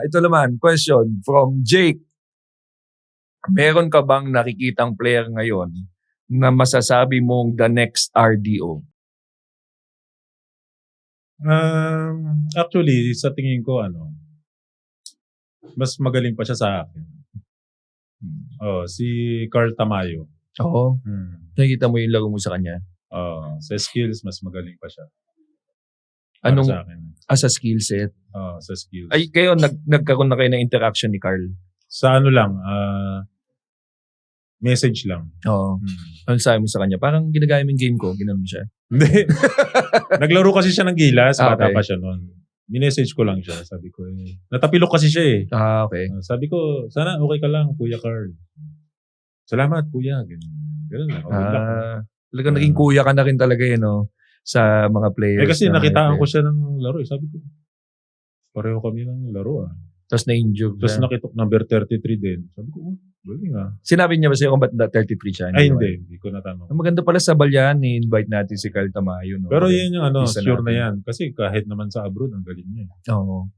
Ito naman, question from Jake. Meron ka bang nakikitang player ngayon na masasabi mong the next RDO? Actually, sa tingin ko, mas magaling pa siya sa akin. Si Carl Tamayo. Oo. Nakikita mo yung laro mo sa kanya? Sa skills, mas magaling pa siya. Anong, sa akin. As a skill set? Sa skills. Ay, kayo, nagkaroon na kayo ng interaction ni Carl? Sa message lang. Oo. Ano sabi mo sa kanya? Parang ginagaya mo yung game ko, ginanon mo siya. Hindi. Naglaro kasi siya ng Gilas, bata Okay. pa siya noon. Minessage ko lang siya. Sabi ko, natapilok kasi siya eh. Okay. Sabi ko, sana okay ka lang, Kuya Carl. Salamat, Kuya. Ganun lang. Okay lang. Talagang naging kuya ka na rin talaga no? Sa mga players. Kasi na nakitaan mga ko siya ng laro. Sabi ko, pareho kami ng laro. Tapos na-injure Tapos siya. nakitok number 33 din. Sabi ko, galing Sinabi niya ba sa'yo kung ba't 33 siya? Ay, hindi ko natanong. Ang maganda pala sa Balyan, i-invite natin si Carl Tamayo. No? Pero yun yung Isa sure natin. na yan. Kasi kahit naman sa abroad, ang galing niya. Oo.